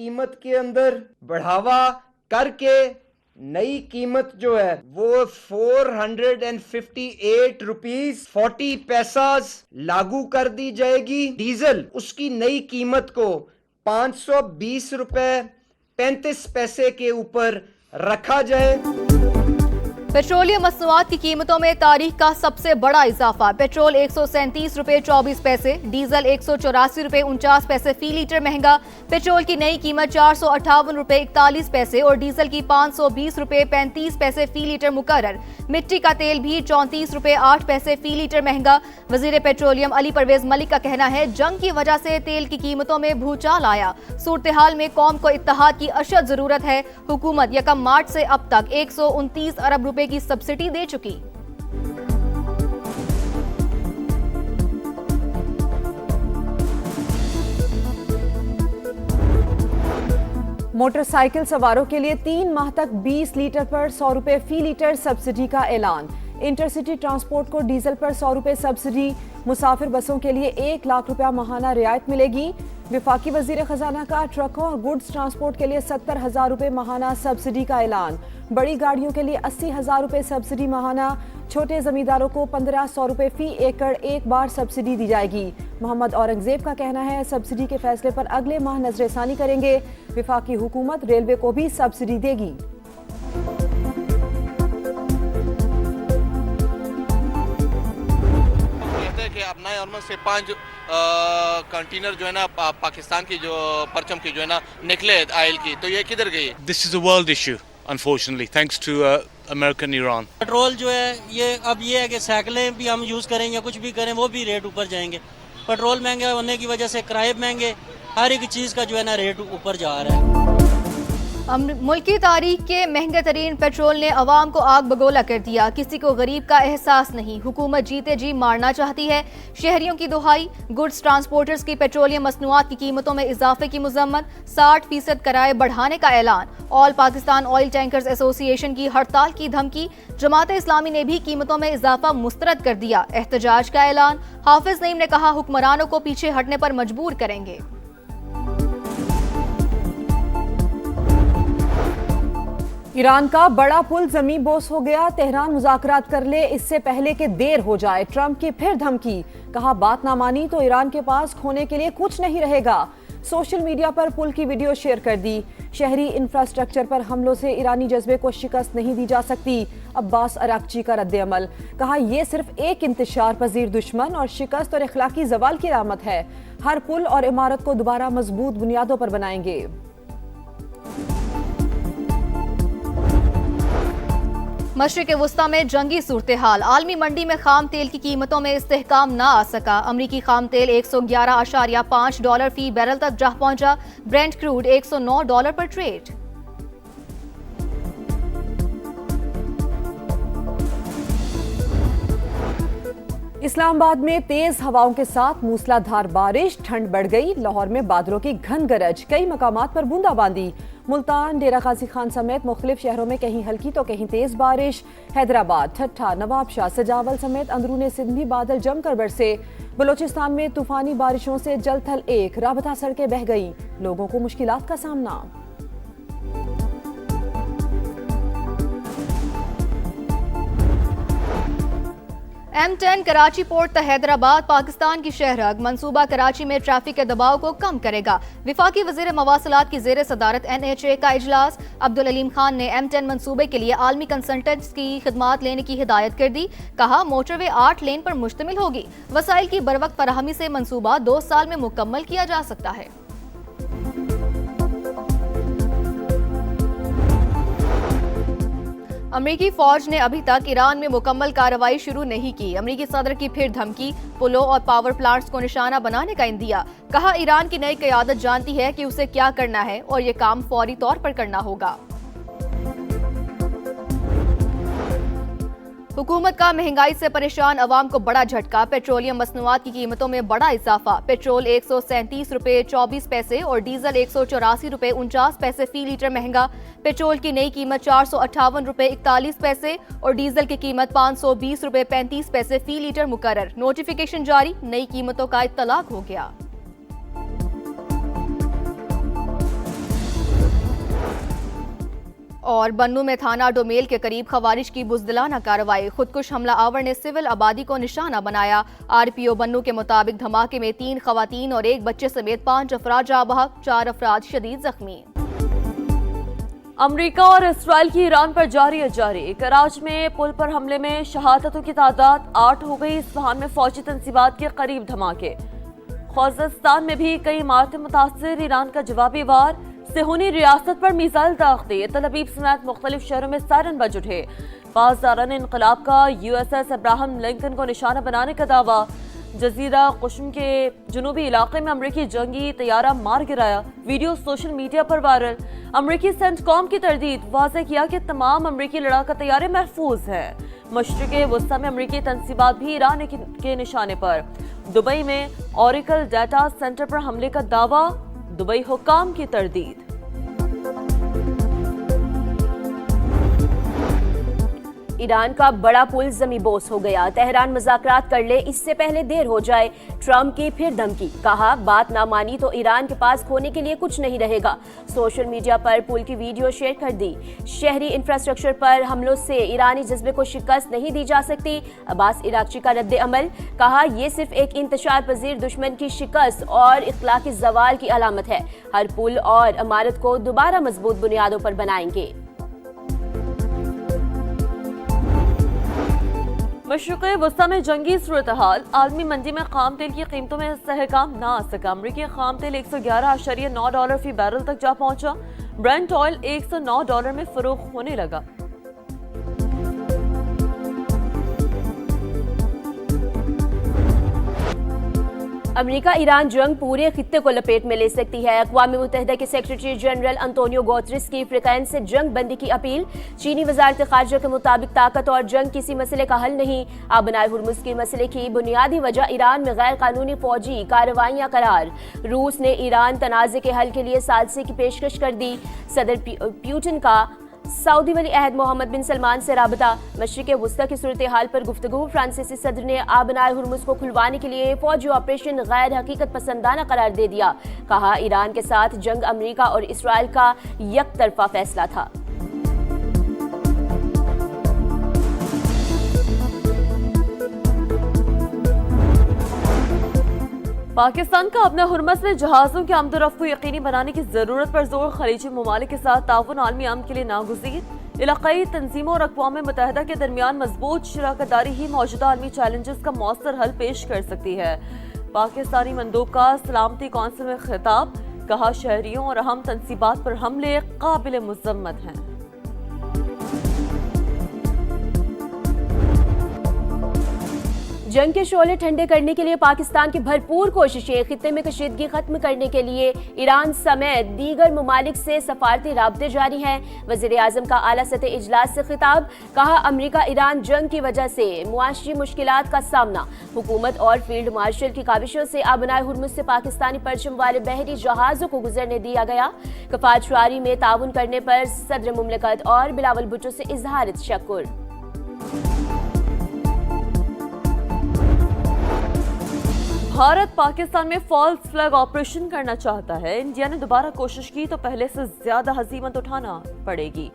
कीमत के अंदर बढ़ावा करके नई कीमत जो है वो 458 रुपीज 40 पैसा लागू कर दी जाएगी। डीजल उसकी नई कीमत को 520 रुपए 35 पैसे के ऊपर रखा जाए। पेट्रोलियम मसनूआत की कीमतों में तारीख का सबसे बड़ा इजाफा। पेट्रोल 137 रुपए 24 पैसे, डीजल 184 रुपए 49 पैसे फी लीटर महंगा। पेट्रोल की नई कीमत 458 रुपए 41 पैसे और डीजल की 520 रुपए 35 पैसे फी लीटर मुकर्रर। मिट्टी का तेल भी 34 रुपए 8 पैसे फी लीटर महंगा। वजीर पेट्रोलियम अली परवेज मलिक का कहना है, जंग की वजह से तेल की कीमतों में भूचाल आया। सूरत हाल में कौम को इत्तेहाद की अशद जरूरत है। हुकूमत 1 मार्च से अब तक 129 अरब रुपए की सब्सिडी दे चुकी। मोटरसाइकिल सवारों के लिए 3 माह तक 20 लीटर पर 100 रुपए फी लीटर सब्सिडी का ऐलान। इंटरसिटी ट्रांसपोर्ट को डीजल पर 100 रुपए सब्सिडी। मुसाफिर बसों के लिए 1 लाख रुपया माहाना रियायत मिलेगी। विफाकी वजीर खजाना का ट्रकों और गुड्स ट्रांसपोर्ट के लिए 70,000 रुपए माहाना सब्सिडी का ऐलान। बड़ी गाड़ियों के लिए 80,000 रुपए सब्सिडी माहाना। छोटे जमींदारों को 1500 रुपए फी एकड़ एक बार सब्सिडी दी जाएगी। मोहम्मद औरंगजेब का कहना है, सब्सिडी के फैसले पर अगले माह नजरसानी करेंगे। विफाकी हुकूमत रेलवे को भी सब्सिडी देगी। कि अब नए ऑर्डर से 5 कंटेनर जो है ना पाकिस्तान की जो परचम की जो है ना निकले आयल की, तो ये किधर गई? This is a world issue unfortunately thanks to American Iran. Petrol जो है ये अब ये है कि साइकिलें भी हम यूज़ करेंगे, कुछ भी करें वो भी रेट ऊपर जाएंगे। पेट्रोल महंगा होने की वजह से किराए महंगे, हर एक चीज़ का जो है ना रेट ऊपर जा रहा है। मुल्क की तारीख के महंगे तरीन पेट्रोल ने अवाम को आग बगोला कर दिया। किसी को गरीब का एहसास नहीं। हुकूमत जीते जी मारना चाहती है। शहरियों की दुहाई। गुड्स ट्रांसपोर्टर्स की पेट्रोलियम मसनूआत की कीमतों में इजाफे की मुजम्मत। 60% किराए बढ़ाने का ऐलान। All Pakistan oil tankers association की हड़ताल की धमकी। जमात इस्लामी ने भी कीमतों में इजाफा मुस्तरद कर दिया। एहतजाज का ऐलान। हाफिज नईम ने कहा, हुक्मरानों को पीछे हटने पर मजबूर करेंगे। ईरान का बड़ा पुल जमी बोस हो गया। तेहरान मुज़ाकरात कर ले, इससे पहले कि देर हो जाए। ट्रंप की फिर धमकी। कहा, बात ना मानी तो ईरान के पास खोने के लिए कुछ नहीं रहेगा। सोशल मीडिया पर पुल की वीडियो शेयर कर दी। शहरी इंफ्रास्ट्रक्चर पर हमलों से ईरानी जज्बे को शिकस्त नहीं दी जा सकती। अब्बास अराक्ची का रद्द-ए-अमल। कहा, यह सिर्फ एक इंतशार पजीर दुश्मन और शिकस्त और इखलाकी जवाल की अलामत है। हर पुल और इमारत को दोबारा मजबूत बुनियादों पर बनाएंगे। मशरिक़ वुस्ता में जंगी सूरत हाल। आलमी मंडी में खाम तेल की कीमतों में इस्तेहकाम ना आ सका। अमरीकी खाम तेल $111.5 फी बैरल तक जा पहुंचा। ब्रेंट क्रूड $109 पर ट्रेड। इस्लामाबाद में तेज हवाओं के साथ मूसलाधार बारिश। ठंड बढ़ गई। लाहौर में बादलों की घन गरज। कई मकामात पर बूंदाबांदी। मुल्तान, डेरा गाजी खान समेत मुख्तलिफ शहरों में कहीं हल्की तो कहीं तेज बारिश। हैदराबाद, ठट्ठा, नवाबशाह, सजावल समेत अंदरूनी सिंध भी बादल जमकर बरसे। बलोचिस्तान में तूफानी बारिशों से जल थल एक। राबता सड़कें बह गई। लोगों को मुश्किलात का सामना। M10 कराची पोर्ट तक हैदराबाद पाकिस्तान की शहरग। मंसूबा कराची में ट्रैफिक के दबाव को कम करेगा। विफाकी वजीर मवासलात की जेर सदारत NHA का इजलास। अब्दुल अलीम खान ने M10 मंसूबे के लिए आलमी कंसल्टेंट्स की खिदमात लेने की हिदायत कर दी। कहा, मोटरवे 8 लेन पर मुश्तमिल होगी। वसाइल की बरवक्त फराहमी से मंसूबा 2 साल में मुकम्मल किया जा सकता है। अमरीकी फौज ने अभी तक ईरान में मुकम्मल कार्रवाई शुरू नहीं की। अमरीकी सदर की फिर धमकी। पुलों और पावर प्लांट्स को निशाना बनाने का इंदिया। कहा, ईरान की नई क़यादत जानती है कि उसे क्या करना है और ये काम फौरी तौर पर करना होगा। हुकूमत का महंगाई से परेशान अवाम को बड़ा झटका। पेट्रोलियम मसनूआत की कीमतों में बड़ा इजाफा। पेट्रोल 137 रुपए 24 पैसे और डीजल 184 रुपए 49 पैसे फी लीटर महंगा। पेट्रोल की नई कीमत 458 रुपए 41 पैसे और डीजल की कीमत 520 रुपए 35 पैसे फी लीटर मुकर्रर। नोटिफिकेशन जारी। नई कीमतों का इत्तलाक हो गया। और बन्नू में थाना डोमेल के करीब खवारिज की बुजदिलाना कार्रवाई। खुदकुश हमला आवर ने सिविल आबादी को निशाना बनाया। आरपीओ बन्नू के मुताबिक धमाके में 3 खवातीन और 1 बच्चे समेत 5 अफराद जाँ बहक, 4 अफराद शदीद जख्मी। अमेरिका और इसराइल की ईरान पर जारी। कराची में पुल पर हमले में शहादतों की तादाद 8 हो गई। इस्फहान में फौजी तंसीबात के करीब धमाके। खुज़स्तान में भी कई इमारतें मुतासर। ईरान का जवाबी वार। सेहूनी रियासत पर मिसाइल दागते। तल अवीव समेत मुख्तलिफ शहरों में सायरन बज उठे। पासदारान इनकलाब का USS अब्राहम लिंकन को निशाना बनाने का दावा। जजीरा कुशम के जुनूबी इलाके में अमरीकी जंगी तैयारा मार गिराया। वीडियो सोशल मीडिया पर वायरल। अमरीकी सेंटकॉम की तरदीद। वाज़ेह किया कि तमाम अमरीकी लड़ाका तैयारे महफूज हैं। मशरिक़े वस्ता में अमरीकी तंसीबात भी ईरान के निशाने पर। दुबई में ओरेकल डाटा सेंटर पर हमले का दावा। दुबई हुक्काम की तरदीद। ईरान का बड़ा पुल ज़मींबोस हो गया। तेहरान मुज़ाकरात कर ले, इससे पहले देर हो जाए। ट्रंप की फिर धमकी। कहा बात ना मानी तो ईरान के पास खोने के लिए कुछ नहीं रहेगा। सोशल मीडिया पर पुल की वीडियो शेयर कर दी। शहरी इंफ्रास्ट्रक्चर पर हमलों से ईरानी जज्बे को शिकस्त नहीं दी जा सकती। अब्बास इराक़ची का रद्द अमल। कहा यह सिर्फ एक इंतशार पजीर दुश्मन की शिकस्त और इख्लाकी ज़वाल की अलामत है। हर पुल और इमारत को दोबारा मजबूत बुनियादों पर बनाएंगे। मशरिक़े वस्ता में जंगी सूरत हाल। आलमी मंडी में खाम तेल की कीमतों में इस्तेहकाम ना आ सका। अमरीकी खाम तेल $111.9 फी बैरल तक जा पहुंचा। ब्रेंट ऑयल $109 में फरोख्त होने लगा। अमेरिका ईरान जंग पूरे खित्ते को लपेट में ले सकती है। अक़वाम मुत्तहिदा के सेक्रेटरी जनरल अंतोनियो गुतेरेस की फ्रीकैन से जंग बंदी की अपील। चीनी वज़ारत ख़ारिजा के मुताबिक ताकत और जंग किसी मसले का हल नहीं। आबनाए हुर्मुज़ के मसले की बुनियादी वजह ईरान में गैर कानूनी फौजी कार्रवाइयाँ करार। रूस ने ईरान तनाज़े के हल के लिए सालसे की पेशकश कर दी। सदर पुतिन का सऊदी वली अहद मोहम्मद बिन सलमान से राबता। मशरिक़ वस्ता की सूरत हाल पर गुफ्तगू। फ्रांसीसी सदर ने आबनाए हुर्मुज़ को खुलवाने के लिए फौजी ऑपरेशन गैर हकीकत पसंदाना करार दे दिया। कहा ईरान के साथ जंग अमेरिका और इसराइल का यकतरफा फैसला था। पाकिस्तान का अपने हुर्मस में जहाज़ों की आमदोरफ्त को यकीनी बनाने की ज़रूरत पर जोर। खलीजी ममालिक के साथ ताउन आलमी अमन के लिए नागुज़ीर। इलाक़ाई तंजीमों और अक़वाम मुत्तहिदा के दरमियान मजबूत शराकतदारी ही मौजूदा आलमी चैलेंजेस का मौसर हल पेश कर सकती है। पाकिस्तानी मंदूब का सलामती कौंसिल में खिताब। कहा शहरियों और अहम तंसीबात पर हमले काबिल मुज़म्मत हैं। जंग के शोले ठंडे करने के लिए पाकिस्तान की भरपूर कोशिशें। खित्ते में कशीदगी खत्म करने के लिए ईरान समेत दीगर ममालिक से सफारती राब्ते जारी हैं। वज़ीर आज़म का आला सतह इजलास से खिताब। कहा अमेरिका ईरान जंग की वजह से मुआशी मुश्किलात का सामना। हुकूमत और फील्ड मार्शल की काविशों से आबनाए हुर्मुज़ से पाकिस्तानी परचम वाले बहरी जहाज़ों को गुजरने दिया गया। कफात शुआरी में ताउन करने पर सदर मुमलिकत और बिलावल भुट्टो से इजहार तशक्कुर। भारत पाकिस्तान में फॉल्स फ्लैग ऑपरेशन करना चाहता है। इंडिया ने दोबारा कोशिश की तो पहले से ज्यादा हजीमत उठाना पड़ेगी।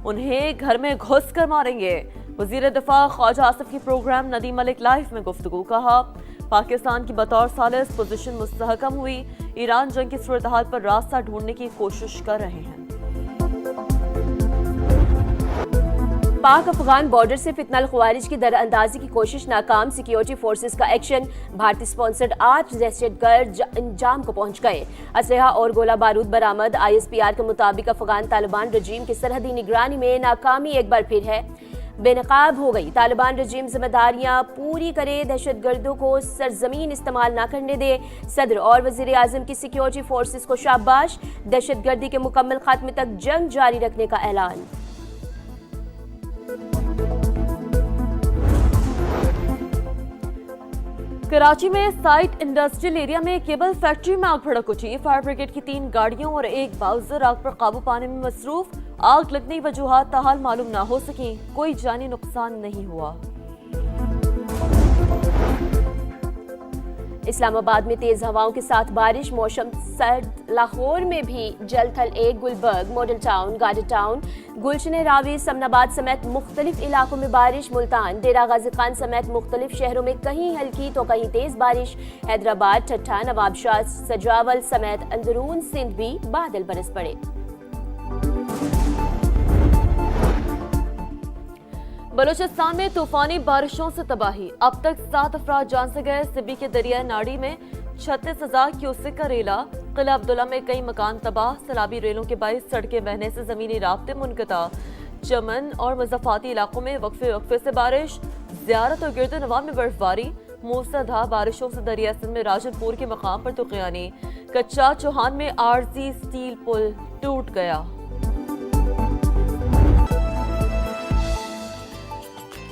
उन्हें घर में घुस कर मारेंगे। वजीर दिफा ख्वाजा आसिफ की प्रोग्राम नदीम मलिक लाइफ में गुफ्तगू। कहा पाकिस्तान की बतौर सालिस पोजीशन मुस्तहकम हुई। ईरान जंग की सूरत हाल पर रास्ता ढूंढने की कोशिश कर रहे हैं। पाक अफगान बॉर्डर से फितनल ख्वारिज की दरअंदाजी की कोशिश नाकाम। सिक्योरिटी फोर्सेस का एक्शन। भारतीय स्पॉन्सर्ड 8 दहशतगर्द अंजाम को पहुंच गए। असलहा और गोला बारूद बरामद। ISPR के मुताबिक अफगान तालिबान रजीम की सरहदी निगरानी में नाकामी एक बार फिर है बेनकाब हो गई। तालिबान रजीम जिम्मेदारियां पूरी करे, दहशतगर्दों को सरजमीन इस्तेमाल न करने दे। सदर और वजीर आजम की सिक्योरिटी फोर्सेस को शाबाश। दहशतगर्दी के मुकम्मल खात्मे तक जंग जारी रखने का ऐलान। कराची में साइट इंडस्ट्रियल एरिया में केबल फैक्ट्री में आग भड़क उठी। फायर ब्रिगेड की 3 गाड़ियों और 1 बाउजर आग पर काबू पाने में मसरूफ। आग लगने की वजूहात ताहाल मालूम ना हो सकी। कोई जानी नुकसान नहीं हुआ। इस्लामाबाद में तेज हवाओं के साथ बारिश, मौसम सर्द। लाहौर में भी जल थल 1, Gulberg, model town, garden town, Gulshan Ravi, Samanabad समेत मुख्तलिफ इलाकों में बारिश। मुल्तान, डेरा गाजी खान समेत मुख्तलिफ शहरों में कहीं हल्की तो कहीं तेज बारिश। हैदराबाद, ठट्ठा, नवाबशाह, सजावल समेत अंदरून सिंध भी बादल बरस पड़े। बलूचिस्तान में तूफानी बारिशों से तबाही, अब तक 7 अफराद जान से गए। सिबी के दरिया नाड़ी में 36,000 क्यूसेक का रेला। किला अब्दुल्ला में कई मकान तबाह, सैलाबी रेलों के बाइस सड़कें बहने से जमीनी राब्ते मुनक़ता। चमन और मुज़फ़्फ़ाती इलाकों में वक्फे से बारिश, ज़ियारत और गिरदोनवा में बर्फबारी। मूसलाधार बारिशों से दरिया सिंध में राजनपुर के मकाम पर तुग़यानी। कच्चा चौहान में आरजी स्टील पुल टूट गया।